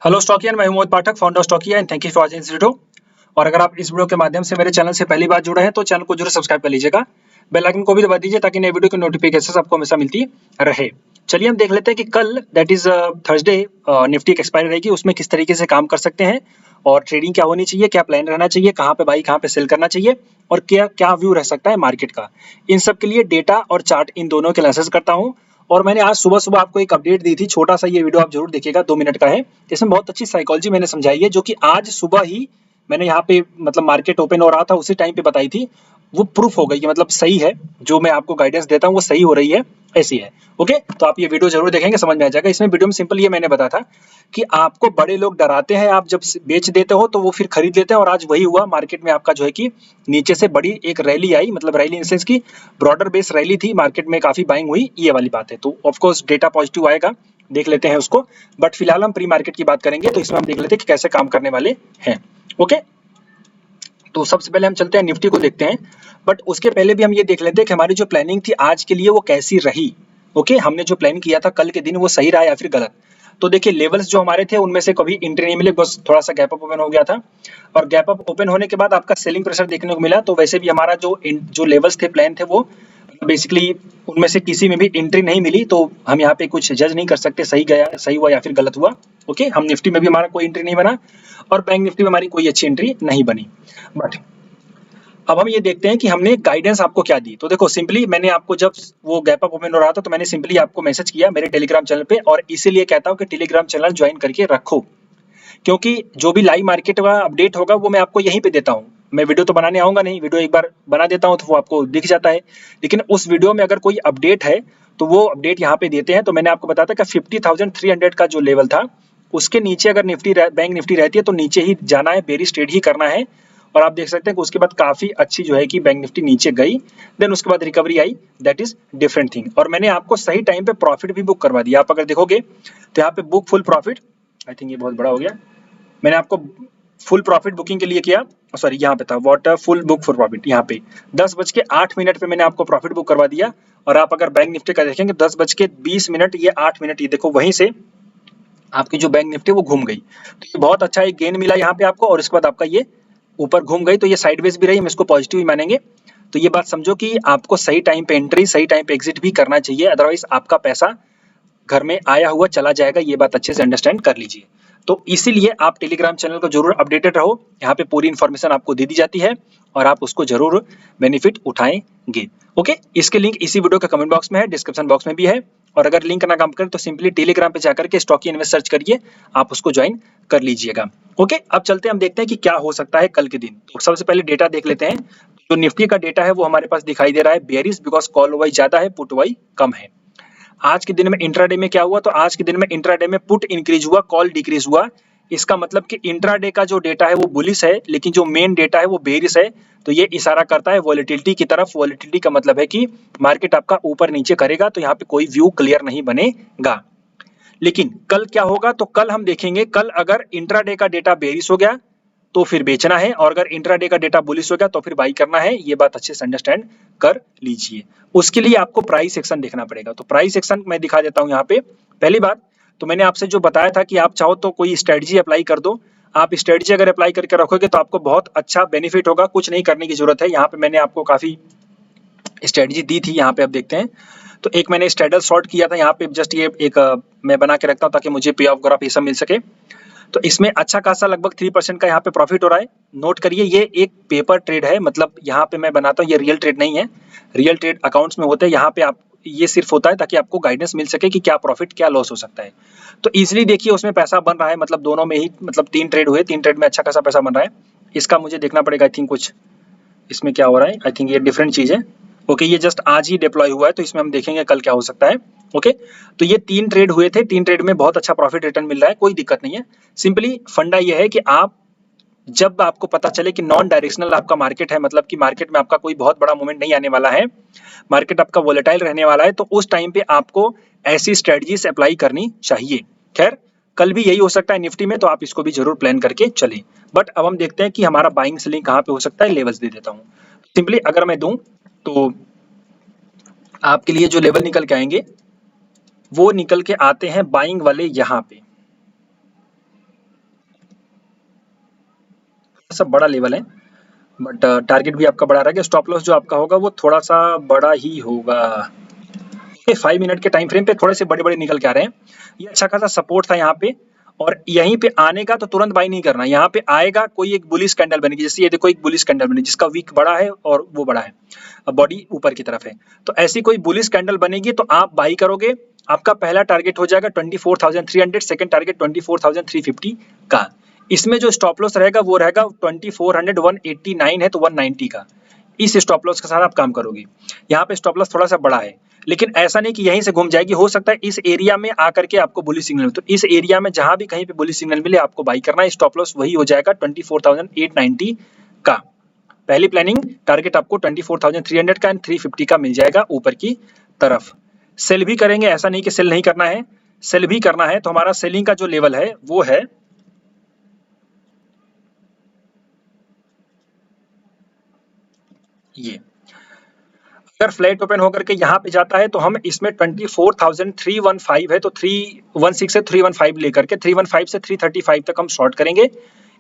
Hello Stockian, मैं Mohit Pathak, founder of Stockia and thank you for watching this video. और अगर आप इस वीडियो के माध्यम से मेरे चैनल से पहली बार जुड़े हैं तो चैनल को जरूर सब्सक्राइब कर लीजिएगा। बेल आइकन को भी दबा दीजिए ताकि नए वीडियो की नोटिफिकेशन आपको हमेशा मिलती रहे। चलिए हम देख लेते हैं कि कल दैट इज थर्सडे निफ्टी की एक्सपायरी रहेगी, उसमें किस तरीके से काम कर सकते हैं और ट्रेडिंग क्या होनी चाहिए, क्या प्लान रहना चाहिए, कहाँ पे बाई कहाँ पे सेल करना चाहिए और क्या क्या व्यू रह सकता है मार्केट का। इन सब के लिए डेटा और चार्ट इन दोनों के एनालिसिस करता हूँ। और मैंने आज सुबह सुबह आपको एक अपडेट दी थी, छोटा सा ये वीडियो आप जरूर देखिएगा, 2 मिनट का है। इसमें बहुत अच्छी साइकोलॉजी मैंने समझाई है, जो कि आज सुबह ही मैंने यहाँ पे मतलब मार्केट ओपन हो रहा था उसी टाइम पे बताई थी। वो प्रूफ हो गई कि मतलब सही है, जो मैं आपको गाइडेंस देता हूँ वो सही हो रही है, ऐसी है। ओके, तो आप ये वीडियो जरूर देखेंगे, समझ में आ जाएगा। इसमें वीडियो में सिंपल ये मैंने बताया था कि आपको बड़े लोग डराते हैं, आप जब बेच देते हो तो वो फिर खरीद लेते हैं, और आज वही हुआ। मार्केट में आपका जो है कि नीचे से बड़ी एक रैली आई, मतलब रैली इन सेंस की ब्रॉडर बेस रैली थी, मार्केट में काफी बाइंग हुई, ये वाली बात है। तो ऑफकोर्स डेटा पॉजिटिव आएगा, देख लेते हैं उसको। बट फिलहाल हम प्री मार्केट की बात करेंगे, तो इसमें हम देख लेते हैं कि कैसे काम करने वाले हैं। ओके, तो सबसे पहले हम चलते हैं निफ्टी को देखते हैं। बट उसके पहले भी हम ये देख लेते हैं कि हमारी जो प्लानिंग थी आज के लिए वो कैसी रही। ओके, हमने जो प्लान किया था कल के दिन वो सही रहा या फिर गलत। तो देखिए, लेवल्स जो हमारे थे उनमें से कभी एंट्री नहीं मिले, बस थोड़ा सा गैप अप ओपन हो गया था। और गैप अप ओपन होने के बाद आपका सेलिंग प्रेशर देखने को मिला। तो वैसे भी हमारा जो लेवल्स थे, प्लान थे, वो बेसिकली उनमें से किसी में भी एंट्री नहीं मिली। तो हम यहाँ पे कुछ जज नहीं कर सकते सही गया, सही हुआ या फिर गलत हुआ। ओके, हम निफ्टी में भी हमारा कोई एंट्री नहीं बना और बैंक निफ्टी में हमारी कोई अच्छी एंट्री नहीं बनी। बट अब हम ये देखते हैं कि हमने गाइडेंस आपको क्या दी। तो देखो, सिंपली मैंने आपको जब वो गैप अप ओपन हो रहा था तो मैंने सिंपली आपको मैसेज किया मेरे टेलीग्राम चैनल पे, और इसीलिए कहता हूँ कि टेलीग्राम चैनल ज्वाइन करके रखो, क्योंकि जो भी लाइव मार्केट का अपडेट होगा वो मैं आपको यहीं पे देता हूँ। मैं वीडियो तो बनाने आऊंगा नहीं, वीडियो एक बार बना देता हूँ तो वो आपको दिख जाता है। लेकिन उस वीडियो में अगर कोई अपडेट है तो वो अपडेट यहाँ पे देते हैं। तो मैंने आपको बताया था कि 50,300 का जो लेवल था उसके नीचे अगर बैंक निफ्टी रहती है तो नीचे ही जाना है, बेरिश ट्रेड ही करना है। और आप देख सकते हैं कि उसके बाद काफी अच्छी जो है कि बैंक निफ्टी नीचे गई, देन उसके बाद recovery I, that is different thing. और मैंने आपको सही टाइम पे प्रॉफिट भी बुक करवा दिया। आप अगर देखोगे तो यहाँ पे book full profit, I think ये बहुत बड़ा हो गया, मैंने आपको फुल प्रॉफिट बुकिंग के लिए किया। सॉरी, यहाँ पे था water full book for profit, यहाँ पे 10:08 पे मैंने आपको प्रॉफिट बुक करवा दिया। और आप अगर बैंक निफ्टी का देखेंगे 10:20, ये 8 मिनट, ये देखो वहीं से आपकी जो बैंक निफ्टी वो घूम गई। तो ये बहुत अच्छा एक गेन मिला यहाँ पे आपको, और इसके बाद आपका ये ऊपर घूम गई, तो ये साइडवेज भी रही, हम इसको पॉजिटिव ही मानेंगे। तो ये बात समझो कि आपको सही टाइम पे एंट्री, सही टाइम पे एग्जिट भी करना चाहिए, अदरवाइज आपका पैसा घर में आया हुआ चला जाएगा। ये बात अच्छे से अंडरस्टैंड कर लीजिए। तो इसीलिए आप टेलीग्राम चैनल को जरूर अपडेटेड रहो, यहाँ पे पूरी इन्फॉर्मेशन आपको दे दी जाती है और आप उसको जरूर बेनिफिट उठाएंगे। ओके, इसके लिंक इसी वीडियो के कमेंट बॉक्स में है, डिस्क्रिप्शन बॉक्स में भी है। और अगर लिंक ना काम करे तो सिंपली टेलीग्राम पे जाकर के स्टॉकी इन्वेस्ट सर्च करिए, आप उसको ज्वाइन कर लीजिएगा। ओके, अब चलते हैं, हम देखते हैं कि क्या हो सकता है कल के दिन। तो सबसे पहले डेटा देख लेते हैं। जो निफ्टी का डेटा है वो हमारे पास दिखाई दे रहा है बेयरिश, बिकॉज कॉल वाइज ज्यादा है, पुट वाइज कम है। आज के दिन में इंट्राडे में क्या हुआ, तो आज के दिन में इंट्राडे में पुट इंक्रीज हुआ, कॉल डिक्रीज हुआ। इसका मतलब कि इंट्राडे का जो डेटा है वो बुलिश है, लेकिन जो मेन डेटा है वो बेरिश है। तो ये इशारा करता है वॉलेटिलिटी की तरफ। वॉलेटिलिटी का मतलब है कि मार्केट आपका ऊपर नीचे करेगा, तो यहाँ पे कोई व्यू क्लियर नहीं बनेगा। लेकिन कल क्या होगा, तो कल हम देखेंगे, कल अगर इंट्राडे का डेटा बेरिश हो गया तो फिर बेचना है, और अगर इंट्राडे का डेटा बुलिश हो गया तो फिर बाई करना है। ये बात अच्छे से अंडरस्टैंड कर लीजिए। उसके लिए आपको प्राइस एक्शन देखना पड़ेगा। तो प्राइस एक्शन मैं दिखा देता हूं यहाँ पे। पहली बात तो मैंने आपसे जो बताया था कि आप चाहो तो कोई स्ट्रेटजी अप्लाई कर दो। आप स्ट्रेटजी अगर अप्लाई करके रखोगे तो आपको बहुत अच्छा बेनिफिट होगा, कुछ नहीं करने की जरूरत है। यहाँ पे मैंने आपको काफी स्ट्रेटजी दी थी, यहाँ पे आप देखते हैं। तो एक मैंने स्ट्रेडल शॉर्ट किया था, यहाँ पे जस्ट ये एक मैं बना के रखता हूँ ताकि मुझे पे ऑफ ग्राफ ये सब मिल सके। तो इसमें अच्छा खासा लगभग 3% का यहाँ पे प्रॉफिट हो रहा है। नोट करिए, ये एक पेपर ट्रेड है, मतलब यहाँ पे मैं बनाता हूँ, ये रियल ट्रेड नहीं है। रियल ट्रेड अकाउंट्स में होते हैं, यहाँ पे आप ये सिर्फ होता है ताकि आपको गाइडेंस मिल सके कि क्या प्रॉफिट क्या लॉस हो सकता है। तो इजिली देखिए उसमें पैसा बन रहा है, मतलब दोनों में ही, मतलब 3 ट्रेड हुए, 3 ट्रेड में अच्छा खासा पैसा बन रहा है। इसका मुझे देखना पड़ेगा, आई थिंक कुछ इसमें क्या हो रहा है, आई थिंक ये डिफरेंट चीज है। ओके, ये जस्ट आज ही डिप्लॉय हुआ है, तो इसमें हम देखेंगे कल क्या हो सकता है। ओके, तो ये 3 ट्रेड हुए थे, 3 ट्रेड में बहुत अच्छा प्रॉफिट रिटर्न मिल रहा है, कोई दिक्कत नहीं है। सिंपली फंडा ये है कि आप जब आपको पता चले कि नॉन डायरेक्शनल आपका मार्केट है, मतलब कि मार्केट में आपका कोई बहुत बड़ा मूवमेंट नहीं आने वाला है, मार्केट आपका वोलेटाइल रहने वाला है, तो उस टाइम पे आपको ऐसी स्ट्रेटजीज अप्लाई करनी चाहिए। खैर, कल भी यही हो सकता है निफ्टी में, तो आप इसको भी जरूर प्लान करके चलें। बट अब हम देखते हैं कि हमारा बाइंग सेलिंग कहाँ पे हो सकता है, लेवल्स दे देता हूँ। सिंपली अगर मैं दूं तो आपके लिए जो लेवल निकल के आएंगे वो निकल के आते हैं बाइंग वाले यहाँ पे। सा बड़ा लेवल है, बट टारगेट भी आपका बड़ा रहेगा। स्टॉप लॉस जो आपका होगा वो थोड़ा सा बड़ा ही होगा। 5 मिनट के टाइम फ्रेम पे थोड़े से बड़े-बड़े निकल के आ रहे हैं। ये अच्छा खासा सपोर्ट था यहाँ पे, और यहीं पे आने का तो तुरंत बाय नहीं करना। यहाँ पे आएगा, कोई एक बुलिश कैंडल बनेगी, जैसे ये देखो एक बुलिश कैंडल बनी जिसका वीक बड़ा है और वो बड़ा है, बॉडी ऊपर की तरफ है। तो ऐसी कोई बुलिश कैंडल बनेगी तो आप बाई करोगे। आपका पहला टारगेट हो जाएगा 24,300, सेकंड टारगेट 24,350 का। इसमें जो स्टॉप लॉस रहेगा वो रहेगा 2400, 189 है तो 190 का। इस स्टॉप लॉस के साथ आप काम करोगे। यहाँ पे स्टॉप लॉस थोड़ा सा बड़ा है, लेकिन ऐसा नहीं कि यहीं से घूम जाएगी। हो सकता है इस एरिया में आकर के आपको बुलिश सिग्नल, तो इस एरिया में जहां भी कहीं पे बुलिश सिग्नल मिले आपको बाई करना है। स्टॉप लॉस वही हो जाएगा 24,890 का। पहली प्लानिंग टारगेट आपको 24,300 का एंड 350 का मिल जाएगा ऊपर की तरफ। सेल भी करेंगे, ऐसा नहीं कि सेल नहीं करना है, सेल भी करना है। तो हमारा सेलिंग का जो लेवल है वो है ये। अगर फ्लैट ओपन होकर के यहाँ पे जाता है तो हम इसमें 24,315 है तो 316 से 315 लेकर के 315 से 335 तक हम शॉर्ट करेंगे।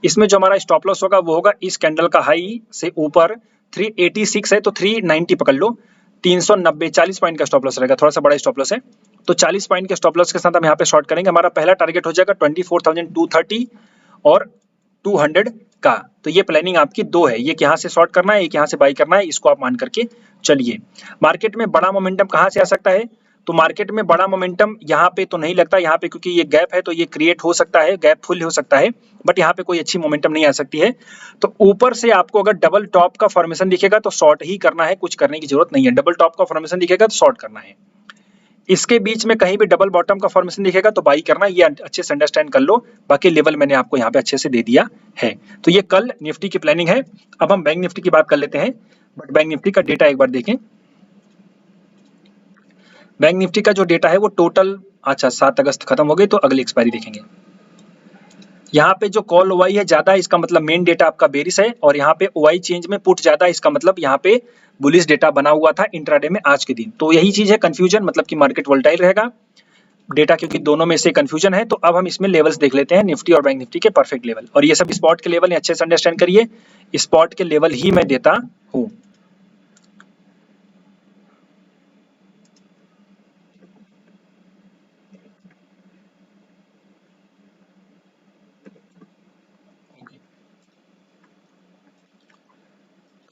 इसमें जो हमारा स्टॉप लॉस होगा वो होगा इस कैंडल का हाई से ऊपर 386 है तो 390 पकड़ लो। 390 40 पॉइंट का स्टॉप लॉस रहेगा, थोड़ा सा बड़ा स्टॉप लॉस है, तो 40 पॉइंट के स्टॉप लॉस के साथ हम यहाँ पे शॉर्ट करेंगे। हमारा पहला टारगेट हो जाएगा 24,230 और 200 का। तो ये प्लानिंग आपकी दो है, एक यहाँ से शॉर्ट करना है, एक यहाँ से बाई करना है, इसको आप मान करके चलिए। मार्केट में बड़ा मोमेंटम कहाँ से आ सकता है? तो मार्केट में बड़ा मोमेंटम यहाँ पे तो नहीं लगता, यहाँ पे क्योंकि ये गैप है तो ये क्रिएट हो सकता है, गैप फुल हो सकता है, बट यहाँ पे कोई अच्छी मोमेंटम नहीं आ सकती है। तो ऊपर से आपको अगर डबल टॉप का फॉर्मेशन दिखेगा तो शॉर्ट ही करना है, कुछ करने की जरूरत नहीं है। डबल टॉप का फॉर्मेशन दिखेगा तो शॉर्ट करना है। इसके बीच में कहीं भी डबल बॉटम का फॉर्मेशन दिखेगा तो बाई करना, ये अच्छे से अंडरस्टैंड कर लो। बाकी लेवल मैंने आपको यहाँ पे अच्छे से दे दिया है। तो ये कल निफ्टी की प्लानिंग है। अब हम बैंक निफ्टी की बात कर लेते हैं, बट बैंक निफ्टी का डेटा एक बार देखें। बैंक निफ्टी का जो डेटा है वो टोटल, अच्छा 7 अगस्त खत्म हो गई तो अगली एक्सपायरी देखेंगे। यहाँ पे जो कॉल ओवाई है ज्यादा है, इसका मतलब मेन डेटा आपका बेरिश है, और यहाँ पे ओवाई चेंज में पुट ज्यादा है, इसका मतलब यहाँ पे बुलिश डेटा बना हुआ था इंट्राडे में आज के दिन। तो यही चीज है कंफ्यूजन, मतलब कि मार्केट वोलेटाइल रहेगा डेटा, क्योंकि दोनों में से कंफ्यूजन है। तो अब हम इसमें लेवल्स देख लेते हैं, निफ्टी और बैंक निफ्टी के परफेक्ट लेवल, और ये सब स्पॉट के लेवल अच्छे से अंडरस्टैंड करिए। स्पॉट के लेवल ही मैं देता हूँ।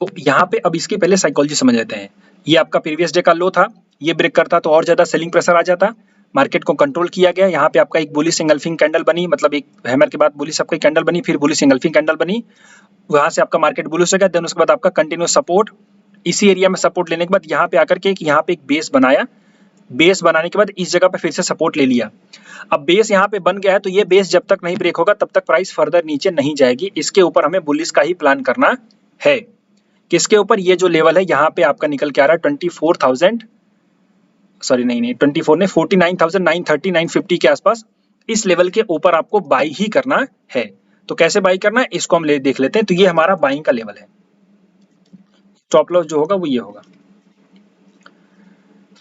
तो यहाँ पे अब इसकी पहले साइकोलॉजी समझ लेते हैं। ये आपका प्रीवियस डे का लो था, ये ब्रेक करता तो और ज्यादा सेलिंग प्रेशर आ जाता, मार्केट को कंट्रोल किया गया। यहाँ पे आपका एक बुलिश इंगल्फिंग कैंडल बनी, मतलब एक हैमर के बाद बुलिश आपकी कैंडल बनी, फिर बुलिश इंगल्फिंग कैंडल बनी, वहां से आपका मार्केट बुलिश हो गया। देन उसके बाद आपका कंटिन्यूस सपोर्ट, इसी एरिया में सपोर्ट लेने के बाद यहाँ पे आकर के यहाँ पे एक बेस बनाया, बेस बनाने के बाद इस जगह पे फिर से सपोर्ट ले लिया। अब बेस यहाँ पे बन गया है तो ये बेस जब तक नहीं ब्रेक होगा तब तक प्राइस फर्दर नीचे नहीं जाएगी। इसके ऊपर हमें बुलिश का ही प्लान करना है। किसके ऊपर? ये जो लेवल है यहाँ पे आपका निकल के आ रहा है 24,000, सॉरी नहीं 24 ने 49,930 950 के आसपास, इस लेवल के ऊपर आपको बाई ही करना है। तो कैसे बाई करना है इसको हम देख लेते हैं। तो ये हमारा बाइंग का लेवल है। स्टॉप लॉस जो होगा वो ये होगा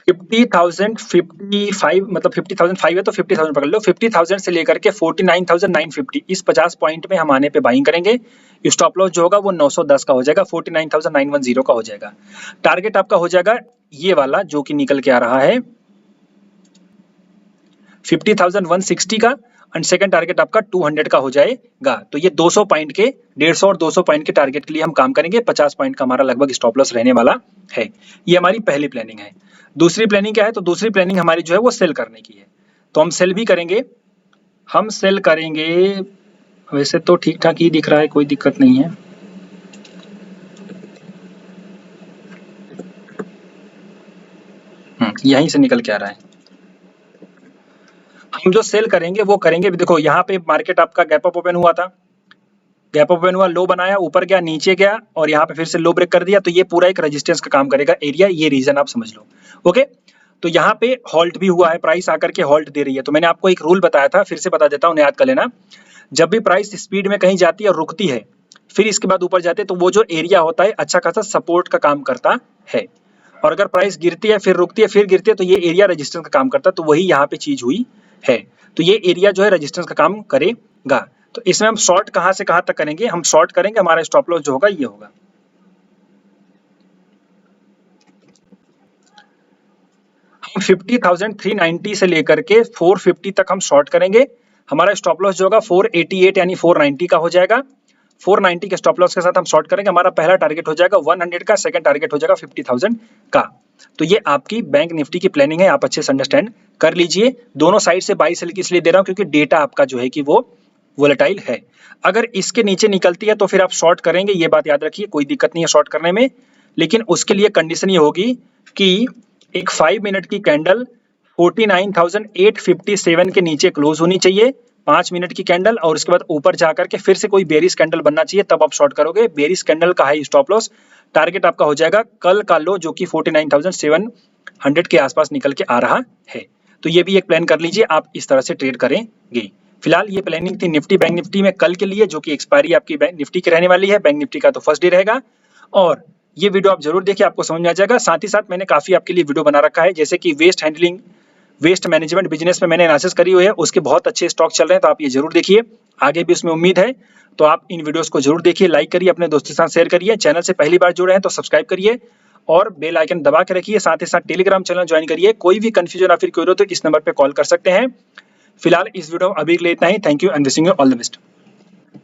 50,055, मतलब 50,005 है तो 50,000 पकड़ लो। 50,000 से लेकर के 49,950, इस 50 पॉइंट में हम आने पे बाइंग करेंगे। स्टॉप लॉस जो होगा वो 910 का हो जाएगा, 49,910 का हो जाएगा। टारगेट आपका हो जाएगा ये वाला जो कि निकल के आ रहा है 50,160 का, एंड सेकंड टारगेट आपका 200 का हो जाएगा। तो ये 200 पॉइंट के, 150 और 200 पॉइंट के टारगेट के लिए हम काम करेंगे। 50 पॉइंट का हमारा लगभग स्टॉप लॉस रहने वाला है। ये हमारी पहली प्लानिंग है। दूसरी प्लानिंग क्या है? तो दूसरी प्लानिंग हमारी जो है वो सेल करने की है। तो हम सेल भी करेंगे, हम सेल करेंगे। वैसे तो ठीक ठाक ही दिख रहा है, कोई दिक्कत नहीं है। यहीं से निकल के आ रहा है। हम जो सेल करेंगे वो करेंगे, देखो यहाँ पे मार्केट आपका गैप अप ओपन हुआ था, गैप ओपन हुआ, लो बनाया, ऊपर गया, नीचे गया, और यहाँ पे फिर से लो ब्रेक कर दिया। तो ये पूरा एक रेजिस्टेंस का काम करेगा एरिया, ये रीजन आप समझ लो। ओके, तो यहाँ पे हॉल्ट भी हुआ है, प्राइस आकर के हॉल्ट दे रही है। तो मैंने आपको एक रूल बताया था, फिर से बता देता हूँ, याद कर लेना। जब भी प्राइस स्पीड में कहीं जाती है और रुकती है, फिर इसके बाद ऊपर जाते हैं, तो वो जो एरिया होता है अच्छा खासा सपोर्ट का काम करता है। और अगर प्राइस गिरती है, फिर रुकती है, फिर गिरती है, तो ये एरिया रेजिस्टेंस का काम करता है। तो वही यहाँ पे चीज हुई है। तो ये एरिया जो है रेजिस्टेंस का काम करेगा। तो इसमें हम शॉर्ट कहाँ से कहाँ तक करेंगे, हम शॉर्ट करेंगे, हमारा स्टॉप लॉस जो होगा ये होगा। हम 50,390 से लेकर के 450 तक हम शॉर्ट करेंगे। हमारा स्टॉप लॉस जो होगा 488 यानी 490 का हो जाएगा। 490 के स्टॉप लॉस के साथ हम शॉर्ट करेंगे। हमारा पहला टारगेट हो जाएगा 100 का, सेकंड टारगेट हो जाएगा 50,000 का। तो ये आपकी बैंक निफ्टी की प्लानिंग है, आप अच्छे से अंडरस्टैंड कर लीजिए। दोनों साइड से बाई सेल इसलिए दे रहा हूं क्योंकि डेटा आपका जो है कि वो वोलेटाइल है। अगर इसके नीचे निकलती है तो फिर आप शॉर्ट करेंगे, ये बात याद रखिए, कोई दिक्कत नहीं है शॉर्ट करने में। लेकिन उसके लिए कंडीशन ये होगी कि एक 5 मिनट की कैंडल 49,857 के नीचे क्लोज होनी चाहिए, 5 मिनट की कैंडल, और उसके बाद ऊपर जाकर के फिर से कोई बेरिश कैंडल बनना चाहिए, तब आप शॉर्ट करोगे। बेरिश कैंडल का हाई स्टॉप लॉस टारगेट आपका हो जाएगा कल का लो जो कि 49,700 के आसपास निकल के आ रहा है। तो ये भी एक प्लान कर लीजिए, आप इस तरह से ट्रेड करेंगे। फिलहाल ये प्लानिंग थी निफ्टी बैंक निफ्टी में कल के लिए, जो कि एक्सपायरी आपकी बैंक निफ्टी की रहने वाली है। बैंक निफ्टी का तो फर्स्ट डे रहेगा, और ये वीडियो आप जरूर देखिए, आपको समझ में आ जाएगा। साथ ही साथ मैंने काफी आपके लिए वीडियो बना रखा है, जैसे कि waste handling, waste management business में मैंने एनालिसिस करी हुई है, उसके बहुत अच्छे स्टॉक चल रहे हैं, तो आप ये जरूर देखिए। आगे भी उसमें उम्मीद है, तो आप इन वीडियोस को जरूर देखिए, लाइक करिए, अपने दोस्तों के साथ शेयर करिए। चैनल से पहली बार जुड़े हैं तो सब्सक्राइब करिए और बेल आइकन दबा के रखिए। साथ ही साथ टेलीग्राम चैनल ज्वाइन करिए। कोई भी कंफ्यूजन या फिर क्वेरी हो तो इस नंबर पे कॉल कर सकते हैं। फिलहाल इस वीडियो में अभी के लिए इतना ही। Thank you and wishing you all the best.